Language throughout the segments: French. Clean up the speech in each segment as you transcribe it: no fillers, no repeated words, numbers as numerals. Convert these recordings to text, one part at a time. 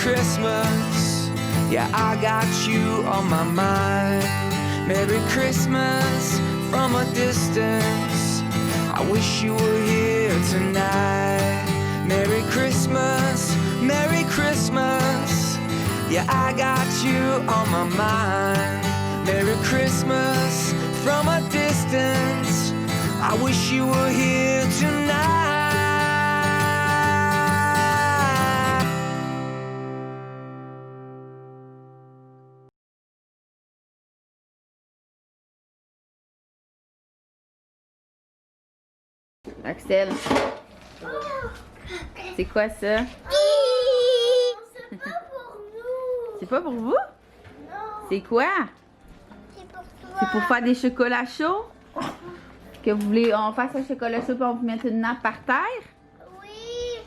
Christmas. Yeah, I got you on my mind. Merry Christmas from a distance. I wish you were here tonight. Merry Christmas, Merry Christmas. Yeah, I got you on my mind. Merry Christmas from a distance. I wish you were here tonight. Axel, c'est quoi ça? C'est pas pour nous. C'est pas pour vous? Non. C'est quoi? C'est pour toi. C'est pour faire des chocolats chauds? Que vous voulez on fasse un chocolat chaud et on vous mette une nappe par terre? Oui.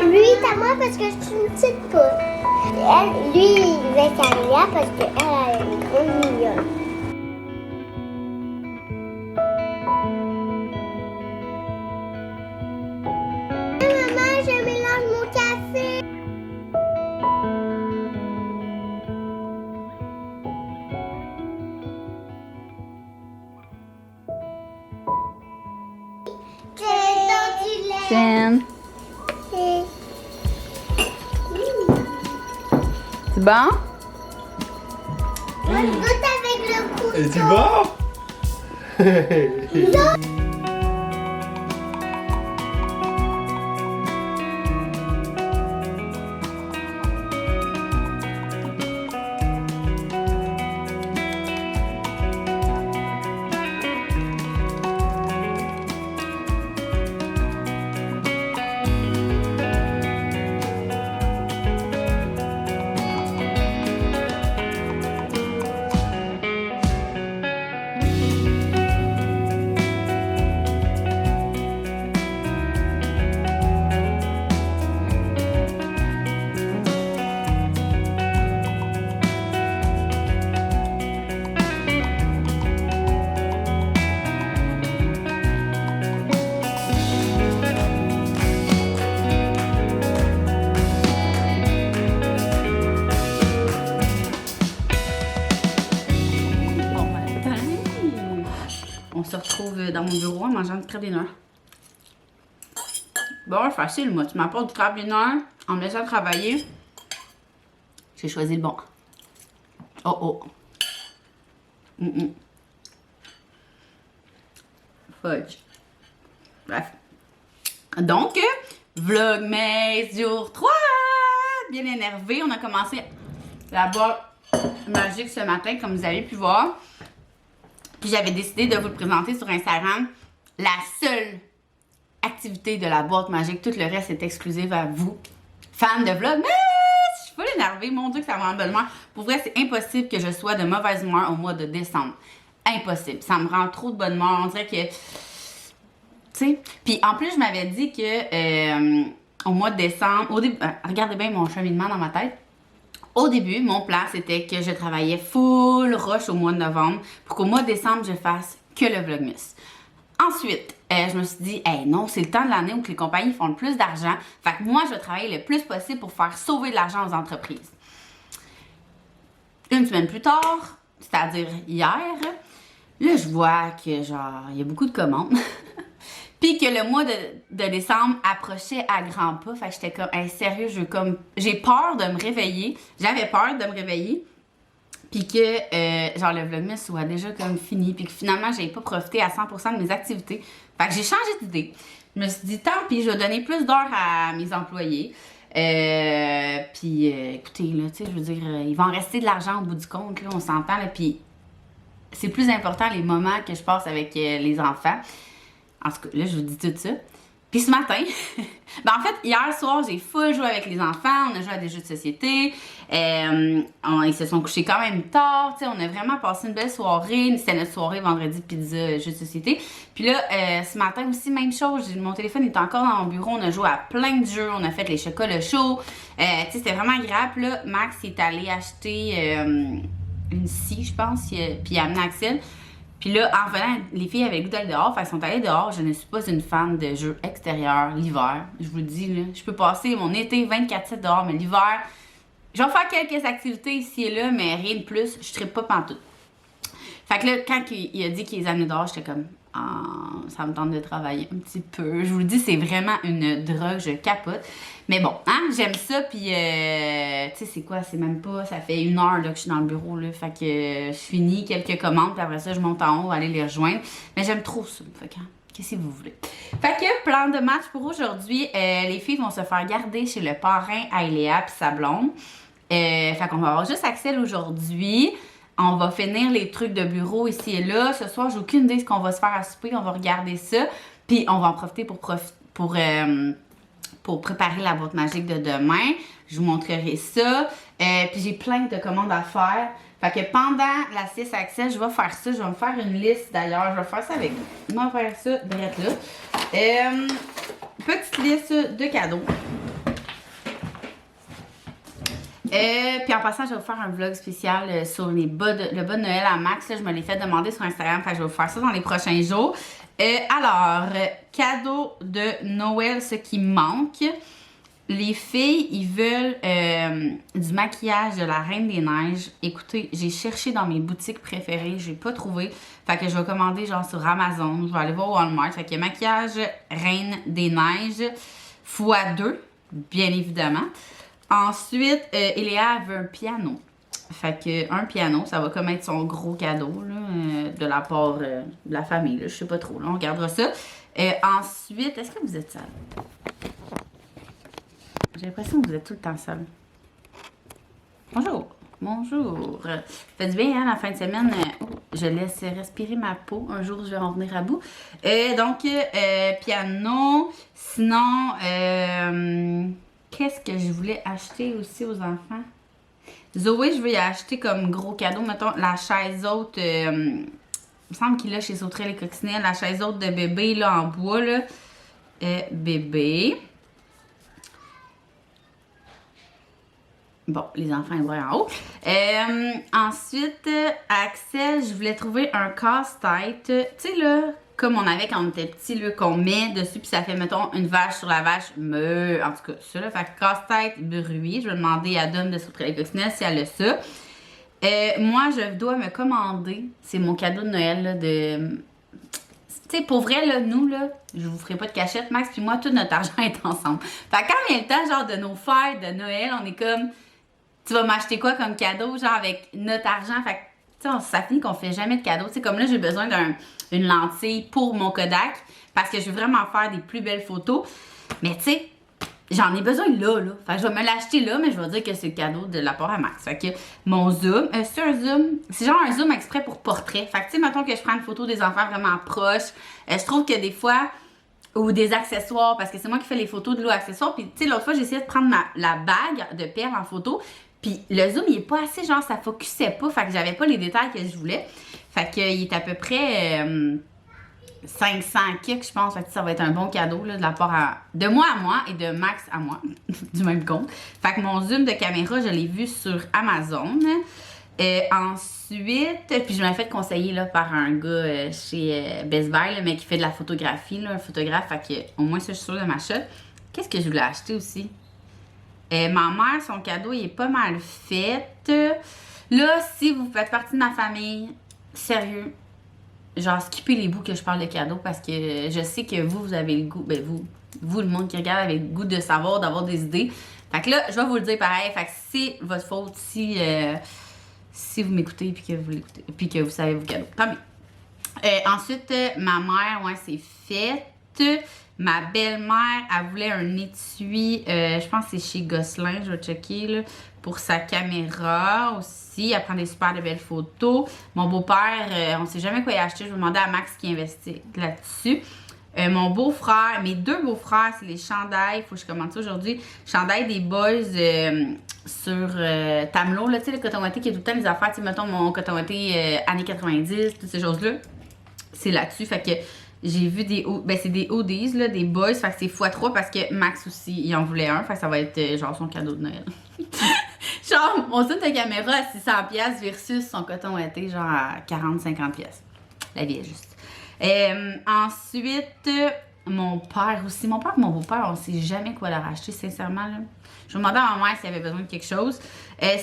Lui, c'est à moi parce que je suis une petite poule. Elle, lui, il va être Aria parce qu'elle a une grande mignonne. Maman, je mélange mon café. Tiens. C'est bon? Moi, je goûte avec le couteau. Et tu vas? On se retrouve dans mon bureau en mangeant du crabe des noix. Bon, facile, moi. Tu m'apportes du crabe des noix en me laissant travailler. J'ai choisi le bon. Oh oh. Fudge. Bref. Donc, Vlogmas jour 3. Bien énervé. On a commencé la boîte magique ce matin, comme vous avez pu voir. Puis j'avais décidé de vous le présenter sur Instagram. La seule activité de la boîte magique, tout le reste est exclusif à vous, fans de Vlogmas. Je suis full énervée, mon Dieu que ça me rend de bonne humeur. Pour vrai, c'est impossible que je sois de mauvaise humeur au mois de décembre. Impossible. Ça me rend trop de bonne humeur. On dirait que... Tu sais. Puis en plus, je m'avais dit que au mois de décembre... Regardez bien mon cheminement dans ma tête. Au début, mon plan, c'était que je travaillais full rush au mois de novembre pour qu'au mois de décembre, je fasse que le Vlogmas. Ensuite, je me suis dit, hey, non, c'est le temps de l'année où que les compagnies font le plus d'argent. Fait que moi, je vais travailler le plus possible pour faire sauver de l'argent aux entreprises. Une semaine plus tard, c'est-à-dire hier, là, je vois que, genre, il y a beaucoup de commandes. Puis que le mois de décembre approchait à grands pas. Fait que j'étais comme, hey, sérieux, j'ai peur de me réveiller. J'avais peur de me réveiller. Puis que, genre, le Vlogmas soit déjà comme fini. Puis que finalement, j'avais pas profité à 100% de mes activités. Fait que j'ai changé d'idée. Je me suis dit, tant pis, je vais donner plus d'heures à mes employés. Puis, écoutez, là, tu sais, je veux dire, il va en rester de l'argent au bout du compte, là, on s'entend, là. Puis, c'est plus important les moments que je passe avec les enfants. En tout cas, là, je vous dis tout ça. Puis ce matin, ben en fait, hier soir, j'ai full joué avec les enfants. On a joué à des jeux de société. Ils se sont couchés quand même tard. On a vraiment passé une belle soirée. C'était notre soirée vendredi pizza jeux de société. Puis là, ce matin aussi, même chose. Mon téléphone est encore dans mon bureau. On a joué à plein de jeux. On a fait les chocolats chauds. C'était vraiment agréable. Puis là, Max est allé acheter une scie, je pense. Puis il a amené Axel. Puis là, en venant, les filles avaient le goût d'aller dehors. Fait qu'elles sont allées dehors. Je ne suis pas une fan de jeux extérieurs l'hiver. Je vous le dis, là. Je peux passer mon été 24/7 dehors, mais l'hiver, je vais faire quelques activités ici et là, mais rien de plus. Je ne trippe pas pantoute. Fait que là, quand il a dit qu'il les amenait dehors, j'étais comme, ça me tente de travailler un petit peu. Je vous le dis, c'est vraiment une drogue. Je capote. Mais bon, hein, j'aime ça. Puis, tu sais, c'est quoi? C'est même pas, ça fait 1 heure là, que je suis dans le bureau. Là, fait que je finis quelques commandes. Puis après ça, je monte en haut, aller les rejoindre. Mais j'aime trop ça. Fait que, qu'est-ce que vous voulez? Fait que, plan de match pour aujourd'hui. Les filles vont se faire garder chez le parrain à Iléa puis sa blonde. Fait qu'on va avoir juste Axel aujourd'hui. On va finir les trucs de bureau ici et là. Ce soir, j'ai aucune idée de ce qu'on va se faire à souper. On va regarder ça. Puis, on va en profiter pour préparer la boîte magique de demain. Je vous montrerai ça. Puis, j'ai plein de commandes à faire. Fait que pendant la 6 Axel, je vais faire ça. Je vais me faire une liste d'ailleurs. Je vais faire ça avec vous. Je vais faire ça direct là. Petite liste de cadeaux. Puis en passant, je vais vous faire un vlog spécial sur le bas de Noël à Max. Là, je me l'ai fait demander sur Instagram, fait que je vais vous faire ça dans les prochains jours. Alors, cadeau de Noël, ce qui manque. Les filles, ils veulent du maquillage de la Reine des Neiges. Écoutez, j'ai cherché dans mes boutiques préférées, j'ai pas trouvé. Fait que je vais commander genre sur Amazon. Je vais aller voir au Walmart. Fait que maquillage Reine des Neiges x2, bien évidemment. Ensuite, Eléa veut un piano. Fait que un piano, ça va comme être son gros cadeau là, de la part de la famille. Là. Je sais pas trop, là, on regardera ça. Ensuite, est-ce que vous êtes seul? J'ai l'impression que vous êtes tout le temps seul. Bonjour. Bonjour. Faites bien, hein, la fin de semaine, je laisse respirer ma peau. Un jour, je vais en venir à bout. Donc, piano. Sinon, qu'est-ce que je voulais acheter aussi aux enfants? Zoé, je veux y acheter comme gros cadeau, mettons, la chaise haute, il me semble qu'il a chez Sauterelle et Coccinelle, la chaise haute de bébé, là, en bois, là. Bébé. Bon, les enfants, ils voient en haut. Ensuite, Axel, je voulais trouver un casse-tête. Tu sais, là, comme on avait quand on était petit, là, qu'on met dessus, puis ça fait, mettons, une vache sur la vache. En tout cas, ça, là. Fait que casse-tête, bruit. Je vais demander à Dom de Sauterelle et Coccinelle si elle a ça. Moi, je dois me commander. C'est mon cadeau de Noël, là, de... Tu sais, pour vrai, là, nous, là, je vous ferai pas de cachette, Max, puis moi, tout notre argent est ensemble. Fait que quand il y a le temps, genre, de nos fêtes, de Noël, on est comme... Tu vas m'acheter quoi comme cadeau, genre, avec notre argent? Fait que, tu sais, ça finit qu'on fait jamais de cadeau. Tu sais, comme là, j'ai besoin d'une lentille pour mon Kodak, parce que je veux vraiment faire des plus belles photos. Mais, tu sais, j'en ai besoin là. Fait que je vais me l'acheter là, mais je vais dire que c'est le cadeau de la part à Max. Fait que mon zoom, c'est un zoom, c'est genre un zoom exprès pour portrait. Fait que, tu sais, mettons que je prends une photo des enfants vraiment proches. Je trouve que des fois... Ou des accessoires, parce que c'est moi qui fais les photos de l'eau accessoires. Puis, tu sais, l'autre fois, j'ai essayé de prendre la bague de perles en photo. Puis, le zoom, il est pas assez, genre, ça focusait pas. Fait que j'avais pas les détails que je voulais. Fait que il est à peu près... 500 kicks, je pense. Fait que ça va être un bon cadeau là, de la part de moi à moi et de Max à moi, du même compte. Fait que mon zoom de caméra, je l'ai vu sur Amazon. Ensuite, puis je m'ai fait conseiller là, par un gars chez Best Buy, là, mais qui fait de la photographie, là, un photographe. Fait que au moins ça, je suis sûre de ma shot. Qu'est-ce que je voulais acheter aussi? Ma mère, son cadeau, il est pas mal fait. Là, si vous faites partie de ma famille, sérieux, genre skippez les bouts que je parle de cadeaux parce que je sais que vous avez le goût, ben vous le monde qui regarde avez le goût de savoir, d'avoir des idées. Fait que là, je vais vous le dire pareil. Fait que c'est votre faute si vous m'écoutez puis que vous l'écoutez puis que vous savez vos cadeaux. Tant mieux. Ensuite, ma mère, ouais, c'est fait. Ma belle-mère, elle voulait un étui, je pense que c'est chez Gosselin, je vais checker, là, pour sa caméra aussi. Elle prend des super de belles photos. Mon beau-père, on sait jamais quoi y acheter. Je vais demander à Max qui investit là-dessus. Mon beau-frère, mes deux beaux-frères, c'est les chandails. Il faut que je commande ça aujourd'hui. Chandails des boys sur Tamelot, là, tu sais, le coton ouaté qui a tout le temps les affaires. Tu sais, mettons mon coton ouaté années 90, toutes ces choses-là. C'est là-dessus. Fait que j'ai vu des c'est des ODs, là, des boys. Fait que c'est x3 parce que Max aussi, il en voulait un. Fait que ça va être genre son cadeau de Noël. Genre, mon zoom de caméra à 600$ versus son coton ouaté, genre à 40-50$. La vie est juste. Ensuite, mon père aussi. Mon père et mon beau-père, on sait jamais quoi leur acheter, sincèrement. Là. Je me demandais à ma mère s'il avait besoin de quelque chose.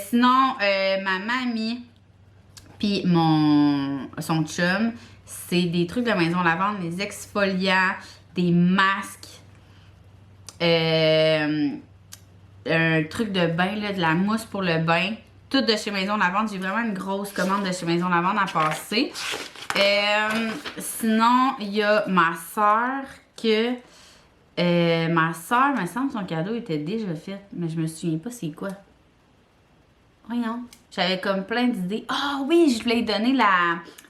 Sinon, ma mamie puis son chum, c'est des trucs de maison lavande, des exfoliants, des masques, un truc de bain, là, de la mousse pour le bain. Tout de chez Maison Lavande. J'ai vraiment une grosse commande de chez Maison Lavande à passer. Sinon, il y a ma soeur que... ma soeur, me semble, son cadeau était déjà fait. Mais je me souviens pas c'est quoi. Voyons. J'avais comme plein d'idées. Ah oui, je voulais lui donner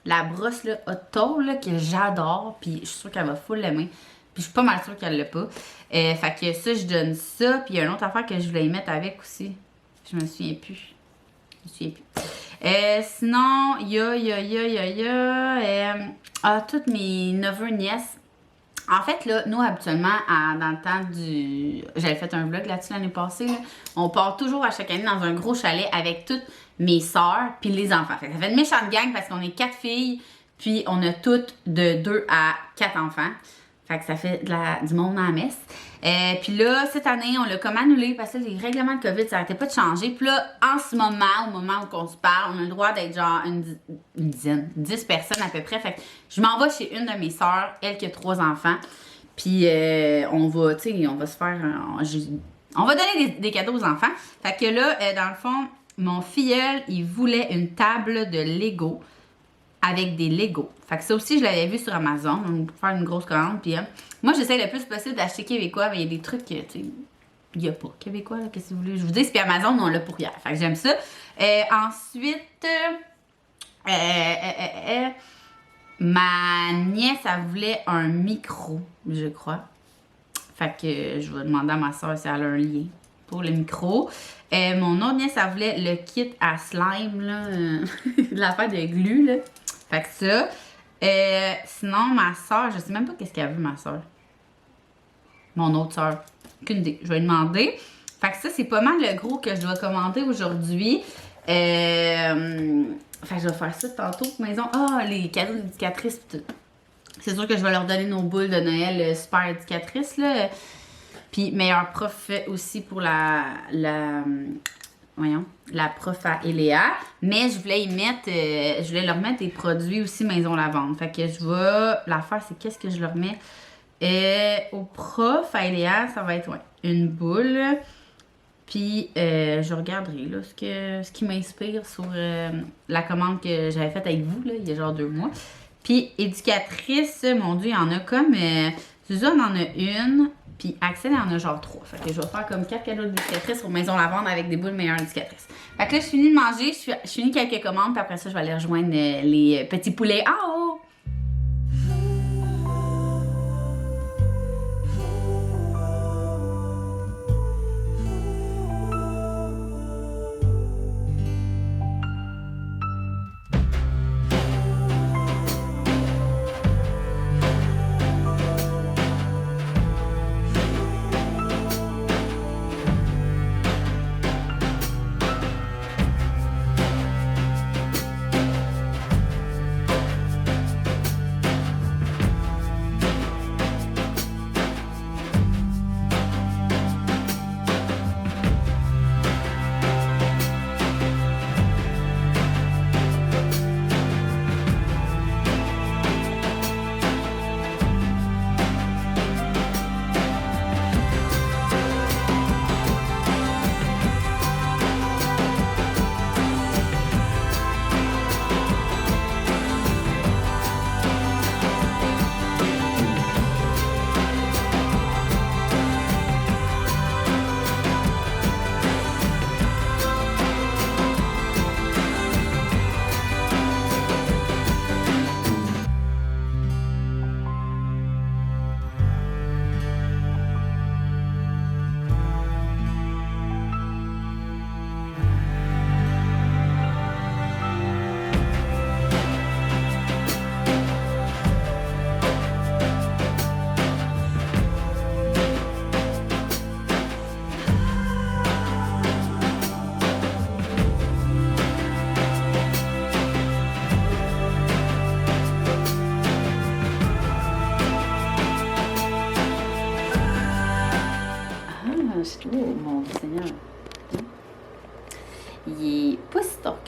la brosse là, Otto là, que j'adore. Puis je suis sûre qu'elle va full l'aimer. Puis je suis pas mal sûre qu'elle l'a pas. Fait que ça, je donne ça. Puis il y a une autre affaire que je voulais y mettre avec aussi. Je me souviens plus. Sinon, il y a toutes mes neveux, nièces. En fait, là, nous, habituellement, dans le temps du... J'avais fait un vlog là-dessus l'année passée. Là. On part toujours à chaque année dans un gros chalet avec toutes mes sœurs puis les enfants. Fait que ça fait une méchante gang parce qu'on est 4 filles puis on a toutes de 2 à 4 enfants. Fait que ça fait du monde en messe. Puis là, cette année, on l'a comme annulé parce que les règlements de COVID, ça n'arrêtait pas de changer. Puis là, en ce moment, au moment où on se parle, on a le droit d'être genre une dizaine, 10 personnes à peu près. Fait que je m'en vais chez une de mes sœurs, elle qui a 3 enfants. Puis on va, tu sais, on va se faire... on va donner des cadeaux aux enfants. Fait que là, dans le fond, mon filleul, il voulait une table de Lego avec des Legos. Fait que ça aussi, je l'avais vu sur Amazon. On peut faire une grosse commande. Puis moi, j'essaie le plus possible d'acheter québécois, mais il y a des trucs que, tu sais, il n'y a pas québécois, là, qu'est-ce que vous voulez. Je vous dis, puis Amazon, on l'a pour hier. Fait que j'aime ça. Ensuite, ma nièce, elle voulait un micro, je crois. Fait que je vais demander à ma soeur si elle a un lien pour le micro. Mon autre nièce, elle voulait le kit à slime, là, l'affaire de glu, là. Fait que ça. Sinon, ma soeur, je sais même pas qu'est-ce qu'elle veut, ma soeur. Mon autre soeur. Aucune idée. Je vais lui demander. Fait que ça, c'est pas mal le gros que je dois commander aujourd'hui. Fait que je vais faire ça tantôt. Maison. Ah, les cadeaux d'éducatrices. C'est sûr que je vais leur donner nos boules de Noël super éducatrices, là. Puis meilleur prof aussi pour la prof à Eléa. Mais je voulais leur mettre des produits aussi Maison Lavande. Fait que je vais... L'affaire, c'est qu'est-ce que je leur mets? Au prof à Eléa, ça va être une boule. Puis je regarderai là, ce qui m'inspire sur la commande que j'avais faite avec vous, là, il y a genre 2 mois. Puis éducatrice, mon Dieu, il y en a comme... Suzanne en a une. Puis Axel en a genre 3. Fait que je vais faire comme 4 cadeaux d'éducatrice pour Maison Lavande avec des boules meilleures éducatrices. Fait que là, je finis de manger, je finis quelques commandes, puis après ça, je vais aller rejoindre les petits poulets en haut.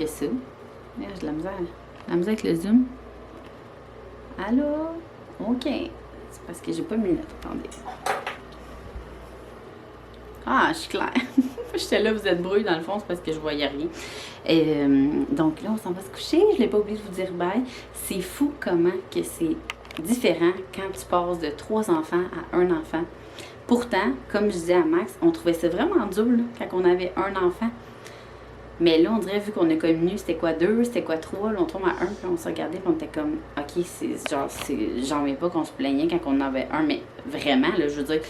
que ça. Merde, j'ai de la misère. La misère avec le zoom. Allô? OK. C'est parce que j'ai pas mis là. Attendez. Ah, je suis claire. J'étais là, vous êtes brouille dans le fond, c'est parce que je voyais rien. Donc là, on s'en va se coucher. Je l'ai pas oublié de vous dire bye. C'est fou comment que c'est différent quand tu passes de 3 enfants à 1 enfant. Pourtant, comme je disais à Max, on trouvait ça vraiment dur là, quand on avait 1 enfant. Mais là, on dirait, vu qu'on est connu, c'était quoi 2, c'était quoi 3, là, on tombe à 1, puis on se regardait, puis on était comme, OK, j'en reviens pas qu'on se plaignait quand on en avait 1, mais vraiment, là, je veux dire,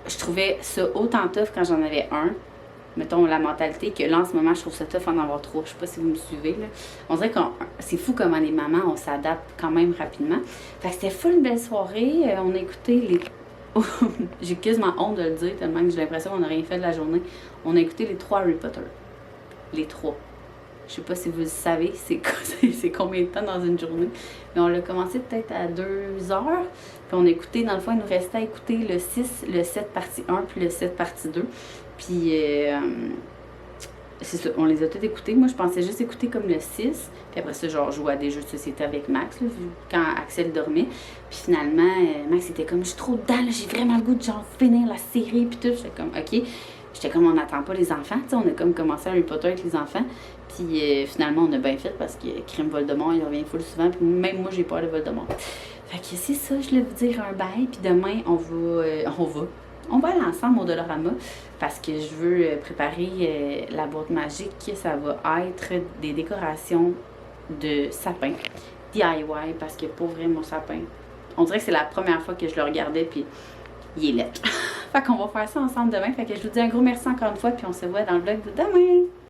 je trouvais ça autant tough quand j'en avais 1, mettons la mentalité, que là, en ce moment, je trouve ça tough en avoir 3. Je sais pas si vous me suivez, là. On dirait que c'est fou comment les mamans, on s'adapte quand même rapidement. Fait que c'était full une belle soirée. On a écouté les... J'ai quasiment honte de le dire, tellement que j'ai l'impression qu'on n'a rien fait de la journée. On a écouté les 3 Harry Potter. Les 3. Je sais pas si vous le savez, c'est combien de temps dans une journée. Mais on l'a commencé peut-être à 2 heures. Puis on a écouté, dans le fond, il nous restait à écouter le 6, le 7 partie 1, puis le 7 partie 2. Puis c'est ça, on les a tous écoutés. Moi, je pensais juste écouter comme le 6. Puis après ça, genre, jouer à des jeux de société avec Max, là, quand Axel dormait. Puis finalement, Max était comme, je suis trop dedans, là, j'ai vraiment le goût de genre finir la série, puis tout. J'étais comme, OK. J'étais comme, on n'attend pas les enfants, tu sais, on a comme commencé Harry Potter avec les enfants. Puis finalement, on a bien fait parce que Crime Voldemort, il revient full souvent. Puis même moi, j'ai peur de Voldemort. Fait que c'est ça, je voulais vous dire un bye. Puis demain, on va aller ensemble au Dollarama parce que je veux préparer la boîte magique. Ça va être des décorations de sapin DIY parce que pour vrai, mon sapin, on dirait que c'est la première fois que je le regardais puis il est laid. Fait qu'on va faire ça ensemble demain. Fait que je vous dis un gros merci encore une fois puis on se voit dans le vlog de demain.